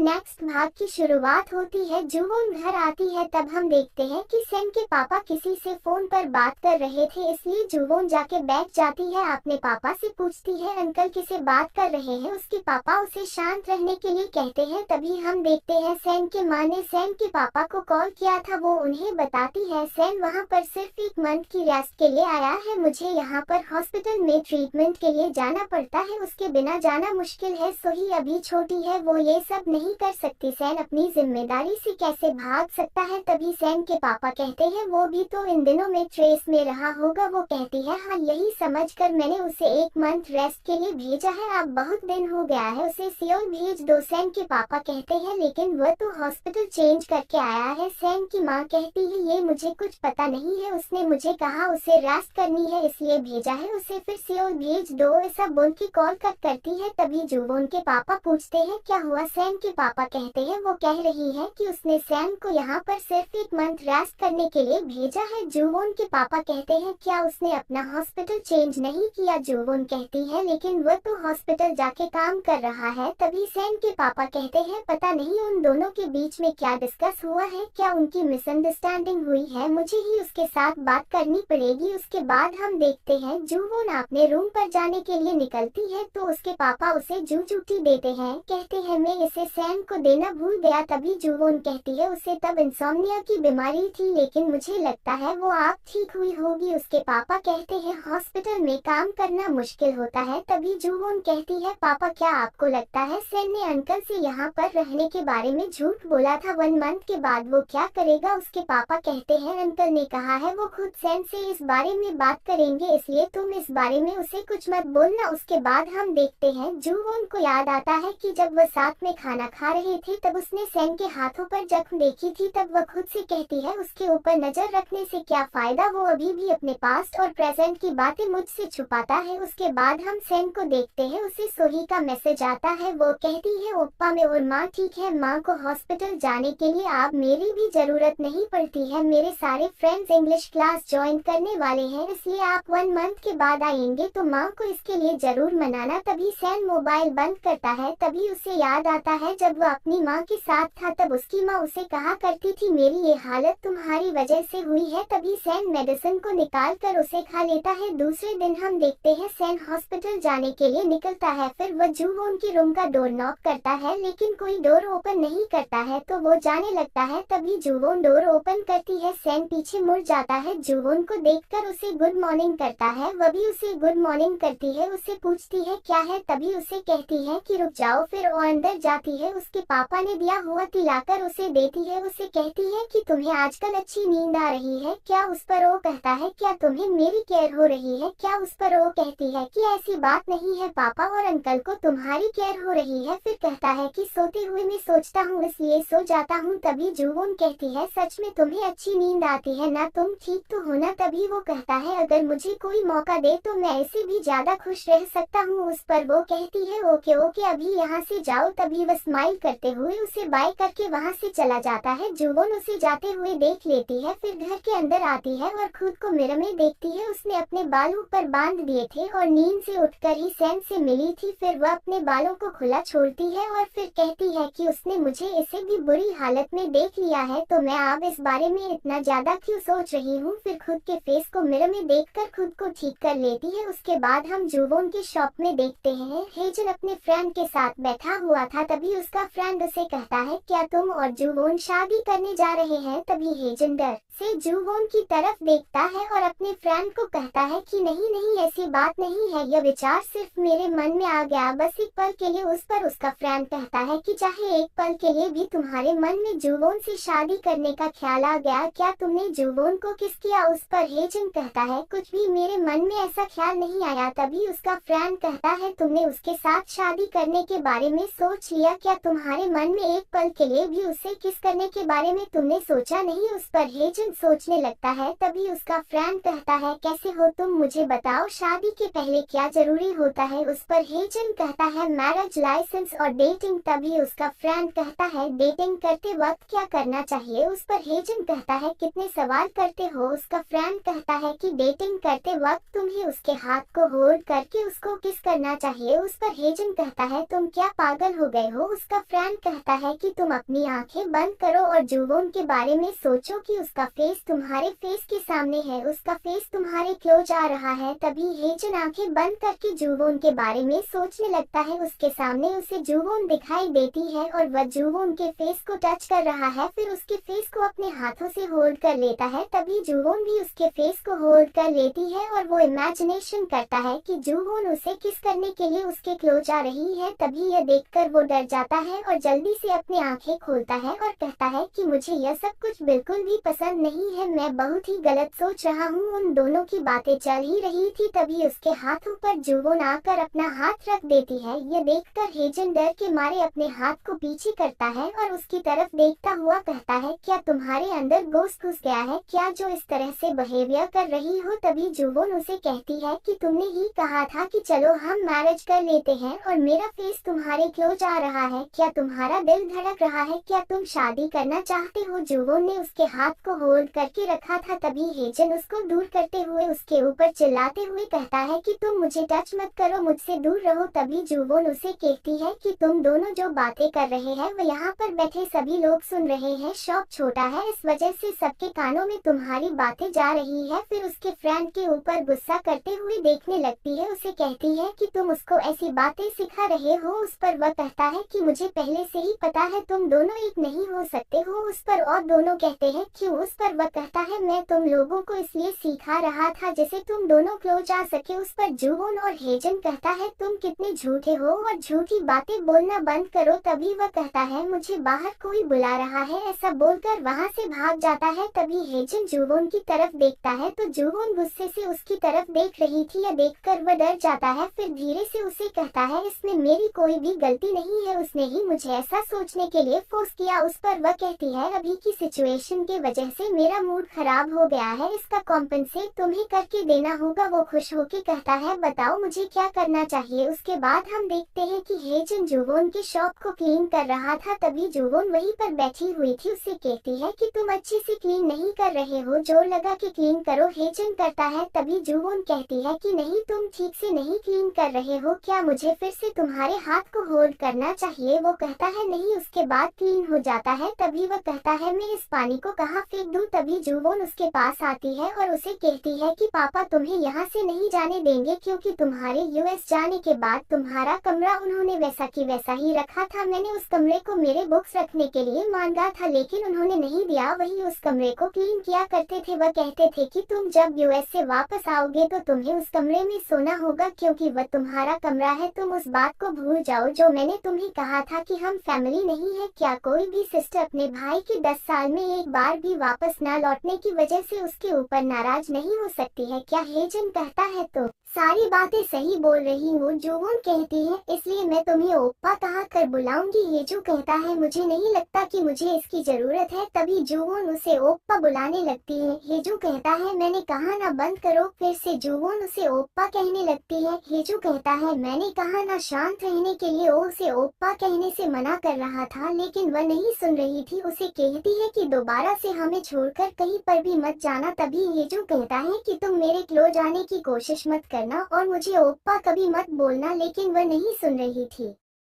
Next भाग की शुरुआत होती है। जुवोन घर आती है तब हम देखते हैं कि सैम के पापा किसी से फोन पर बात कर रहे थे, इसलिए जुवोन जाके बैठ जाती है। अपने पापा से पूछती है अंकल किसे बात कर रहे हैं। उसके पापा उसे शांत रहने के लिए कहते हैं। तभी हम देखते हैं सैम की माँ ने सैम के पापा को कॉल किया था, वो उन्हें बताती है सैम वहाँ पर सिर्फ 1 मंथ की रेस्ट के लिए आया है, मुझे यहाँ पर हॉस्पिटल में ट्रीटमेंट के लिए जाना पड़ता है, उसके बिना जाना मुश्किल है। सोही अभी छोटी है, वो ये सब नहीं कर सकती, सैम अपनी जिम्मेदारी से कैसे भाग सकता है। तभी सैम के पापा कहते हैं वो भी तो इन दिनों में ट्रेस में रहा होगा। वो कहती है हाँ, यही समझकर मैंने उसे 1 मंथ रेस्ट के लिए भेजा है, अब बहुत दिन हो गया है, उसे सियोल भेज दो। सैम के पापा कहते हैं लेकिन वह तो हॉस्पिटल चेंज करके आया है। सैम की माँ कहती है ये मुझे कुछ पता नहीं है, उसने मुझे कहा उसे रेस्ट करनी है इसलिए भेजा है, उसे फिर सियोल भेज दो। ऐसा बोल के कॉल कट करती है। तभी जुवोन के पापा पूछते हैं क्या हुआ। सैम के पापा कहते हैं वो कह रही है कि उसने सैम को यहाँ पर सिर्फ 1 मंथ रेस्ट करने के लिए भेजा है। जुवोन के पापा कहते हैं क्या उसने अपना हॉस्पिटल चेंज नहीं किया। जुवोन कहती है लेकिन वह तो हॉस्पिटल जाके काम कर रहा है। तभी सैम के पापा कहते हैं पता नहीं उन दोनों के बीच में क्या डिस्कस हुआ है, क्या उनकी मिसअंडरस्टैंडिंग हुई है, मुझे ही उसके साथ बात करनी पड़ेगी। उसके बाद हम देखते हैं जुवोन अपने रूम पर जाने के लिए निकलती है तो उसके पापा उसे जूठी देते हैं, कहते हैं मैं इसे सैम को देना भूल गया। तभी जुवोन कहती है उसे तब इंसोम्निया की बीमारी थी, लेकिन मुझे लगता है वो आप ठीक हुई होगी। उसके पापा कहते हैं हॉस्पिटल में काम करना मुश्किल होता है। तभी जुवोन कहती है पापा क्या आपको लगता है सैम ने अंकल से यहाँ पर रहने के बारे में झूठ बोला था, 1 मंथ के बाद वो क्या करेगा। उसके पापा कहते हैं अंकल ने कहा है वो खुद सैम से इस बारे में बात करेंगे, इसलिए तुम इस बारे में उसे कुछ मत बोलना। उसके बाद हम देखते हैं जुवोन को याद आता है कि जब वह साथ में खाना खा रहे थे तब उसने सैम के हाथों पर जख्म देखी थी। तब वह खुद से कहती है उसके ऊपर नजर रखने से क्या फायदा, वो अभी भी अपने पास्ट और प्रेजेंट की बातें मुझसे छुपाता है। उसके बाद हम सैम को देखते हैं, उसे सोही का मैसेज आता है, वो कहती है ओप्पा में और माँ ठीक है, माँ को हॉस्पिटल जाने के लिए अब मेरी भी जरूरत नहीं पड़ती है, मेरे सारे फ्रेंड्स इंग्लिश क्लास ज्वाइन करने वाले हैं, इसलिए आप 1 मंथ के बाद आएंगे तो माँ को इसके लिए जरूर मनाना। तभी सैम मोबाइल बंद करता है। तभी उसे याद आता है जब वह अपनी माँ के साथ था तब उसकी माँ उसे कहा करती थी मेरी ये हालत तुम्हारी वजह से हुई है। तभी सैम मेडिसिन को निकाल कर उसे खा लेता है। दूसरे दिन हम देखते हैं सैम हॉस्पिटल जाने के लिए निकलता है, फिर वह जुवोन की रूम का डोर नॉक करता है लेकिन कोई डोर ओपन नहीं करता है तो वो जाने लगता है। तभी जुवोन डोर ओपन करती है, सैम पीछे मुड़ जाता है, जुवोन को देखकर उसे गुड मॉर्निंग करता है, वह भी उसे गुड मॉर्निंग करती है, उससे पूछती है क्या है। तभी उसे कहती है कि रुक जाओ, फिर वो अंदर जाती है, उसके पापा ने दिया हुआ तिलाकर उसे देती है, उसे कहती है कि तुम्हें आजकल अच्छी नींद आ रही है क्या। उस पर वो कहता है क्या तुम्हें मेरी केयर हो रही है क्या। उस पर वो कहती है कि ऐसी बात नहीं है पापा और अंकल को तुम्हारी केयर हो रही है। फिर कहता है कि सोते हुए मैं सोचता हूँ इसलिए सो जाता हूँ। तभी जुवोन कहती है सच में तुम्हें अच्छी नींद आती है ना, तुम ठीक तो हो ना। तभी वो कहता है अगर मुझे कोई मौका दे तो मैं ऐसे भी ज्यादा खुश रह सकता हूँ। उस पर वो कहती है ओके ओके अभी यहाँ से जाओ। तभी वह स्माइल करते हुए उसे बाय करके वहाँ से चला जाता है। जुवोन उसे जाते हुए देख लेती है, फिर घर के अंदर आती है और खुद को मिरर में देखती है, उसने अपने बाल ऊपर बांध दिए थे और नींद से उठकर ही सैम से मिली थी। फिर वह अपने बालों को खुला छोड़ती है और फिर कहती है कि उसने मुझे इसे भी बुरी हालत में देख लिया है तो मैं अब इस बारे में इतना ज्यादा क्यों सोच रही हूँ। फिर खुद के फेस को मिरर में देखकर खुद को ठीक कर लेती है। उसके बाद हम जुवोन के शॉप में देखते हैं हेजन अपने फ्रेंड के साथ बैठा हुआ था। तभी उसका फ्रेंड उसे कहता है क्या तुम और जुवोन शादी करने जा रहे हैं। तभी हेजन डर से जुवोन की तरफ देखता है और अपने फ्रेंड को कहता है कि नहीं नहीं ऐसी बात नहीं है, यह विचार सिर्फ मेरे मन में आ गया बस एक पल के लिए। उस पर उसका फ्रेंड कहता है कि चाहे एक पल के लिए भी तुम्हारे मन में जुवोन से शादी करने का ख्याल आ गया क्या तुमने जुवोन को किस किया। उस पर हेजन कहता है कुछ भी मेरे मन में ऐसा ख्याल नहीं आया। तभी उसका फ्रेंड कहता है तुमने उसके साथ शादी करने के बारे में सोच लिया क्या, तुम्हारे मन में एक पल के लिए भी उससे किस करने के बारे में तुमने सोचा नहीं। उस पर हेजन सोचने लगता है। तभी उसका फ्रेंड कहता है कैसे हो तुम, मुझे बताओ शादी के पहले क्या जरूरी होता है। उस पर हेजन कहता है मैरिज लाइसेंस और डेटिंग। तभी उसका फ्रेंड कहता है डेटिंग करते वक्त क्या करना चाहिए। उस पर हेजन कहता है कितने सवाल करते हो। उसका फ्रेंड कहता है कि डेटिंग करते वक्त तुम्हें उसके हाथ को होल्ड करके उसको किस करना चाहिए। उस पर हेजन कहता है तुम क्या पागल हो गए हो। उसका उसका फ्रेंड कहता है कि तुम अपनी आंखें बंद करो और जुवोन के बारे में सोचो कि उसका फेस तुम्हारे फेस के सामने है, उसका फेस तुम्हारे क्लोज आ रहा है। तभी हेजन आंखें बंद करके जुवोन के बारे में सोचने लगता है। उसके सामने उसे जुवोन दिखाई देती है और वह जुवोन के फेस को टच कर रहा है, फिर उसके फेस को अपने हाथों से होल्ड कर लेता है। तभी जुवोन भी उसके फेस को होल्ड कर लेती है और वो इमेजिनेशन करता है कि जुवोन उसे किस करने के लिए उसके क्लोज आ रही है। तभी यह देखकर वो डर जाता है और जल्दी से अपनी आंखें खोलता है और कहता है कि मुझे यह सब कुछ बिल्कुल भी पसंद नहीं है, मैं बहुत ही गलत सोच रहा हूँ। उन दोनों की बातें चल ही रही थी, तभी उसके हाथों पर जुवोन आकर अपना हाथ रख देती है। यह देखकर हेजन डर के मारे अपने हाथ को पीछे करता है और उसकी तरफ देखता हुआ कहता है, क्या तुम्हारे अंदर गोश्त घुस गया है क्या जो इस तरह से बिहेवियर कर रही हो। तभी जुवोन उसे कहती है कि तुमने ही कहा था कि चलो हम मैरिज कर लेते हैं और मेरा फेस तुम्हारे क्लोज आ रहा है, क्या तुम्हारा दिल धड़क रहा है, क्या तुम शादी करना चाहते हो। जुवोन ने उसके हाथ को होल्ड करके रखा था। तभी हेजन उसको दूर करते हुए उसके ऊपर चिल्लाते हुए कहता है कि तुम मुझे टच मत करो, मुझसे दूर रहो। तभी जुवोन उसे कहती है कि तुम दोनों जो बातें कर रहे हैं वो यहाँ पर बैठे सभी लोग सुन रहे हैं, शॉप छोटा है इस वजह से सबके कानों में तुम्हारी बातें जा रही है। फिर उसके फ्रेंड के ऊपर गुस्सा करते हुए देखने लगती है, उसे कहती है कि तुम उसको ऐसी बातें सिखा रहे हो। उस पर वह कहता है कि मुझे पहले से ही पता है तुम दोनों एक नहीं हो सकते हो। उस पर और दोनों कहते हैं क्यों। उस पर वह कहता है मैं तुम लोगों को इसलिए सिखा रहा था जिससे तुम दोनों क्लोज आ सके। उस पर जुवोन और हेजन कहता है तुम कितने झूठे हो और झूठी बातें बोलना बंद करो। तभी वह कहता है मुझे बाहर कोई बुला रहा है, ऐसा बोलकर वहाँ से भाग जाता है। तभी हेजन जुवोन की तरफ देखता है तो जुवोन गुस्से से उसकी तरफ देख रही थी। यह देखकर वह डर जाता है, फिर धीरे से उसे कहता है इसमें मेरी कोई भी गलती नहीं है, उसने ही मुझे ऐसा सोचने के लिए फोर्स किया। उस पर वह कहती है अभी की सिचुएशन की वजह से मेरा मूड खराब हो गया है, इसका कॉम्पेंसेट तुम्हें करके देना होगा। वो खुश होकर कहता है बताओ मुझे क्या करना चाहिए। उसके बाद हम देखते हैं कि हेजन जुवोन की शॉप को क्लीन कर रहा था। तभी जुवोन वहीं पर बैठी हुई थी, उसे कहती है कि तुम अच्छे से क्लीन नहीं कर रहे हो, जोर लगा के क्लीन करो। हेजन करता है। तभी जुवोन कहती है कि नहीं तुम ठीक से नहीं क्लीन कर रहे हो, क्या मुझे फिर से तुम्हारे हाथ को होल्ड करना चाहिए। वो कहता है नहीं, उसके बाद क्लीन हो जाता है। तभी वह कहता है मैं इस पानी को कहाँ फेंक दूं। तभी जुवोन उसके पास आती है और उसे कहती है कि पापा तुम्हें यहाँ से नहीं जाने देंगे क्योंकि तुम्हारे यूएस जाने के बाद तुम्हारा कमरा उन्होंने वैसा की वैसा ही रखा था। मैंने उस कमरे को मेरे बुक्स रखने के लिए मांगा था लेकिन उन्होंने नहीं दिया, वही उस कमरे को क्लीन किया करते थे। वह कहते थे कि तुम जब यूएस से वापस आओगे तो तुम्हें उस कमरे में सोना होगा क्योंकि वह तुम्हारा कमरा है। तुम उस बात को भूल जाओ जो मैंने तुम्हें कहा था कि हम फैमिली नहीं है। क्या कोई भी सिस्टर अपने भाई के 10 साल में एक बार भी वापस न लौटने की वजह से उसके ऊपर नाराज नहीं हो सकती है क्या। हेजन कहता है तो सारी बातें सही बोल रही हूँ। जुवोन कहती है इसलिए मैं तुम्हें ओप्पा कहा कर बुलाऊंगी। हेजू कहता है मुझे नहीं लगता कि मुझे इसकी जरूरत है। तभी जुवोन उसे ओप्पा बुलाने लगती है। हेजू कहता है मैंने कहा ना बंद करो। फिर से जुवोन उसे ओप्पा कहने लगती है। हेजू कहता है मैंने कहा ना शांत रहने के लिए। वो उसे ओप्पा कहने से मना कर रहा था लेकिन वह नहीं सुन रही थी। उसे कहती है कि दोबारा से हमें छोड़कर कहीं पर भी मत जाना। तभी हेजू कहता है कि तुम मेरे क्लोज आने की कोशिश मत करना और मुझे ओप्पा कभी मत बोलना, लेकिन वह नहीं सुन रही थी।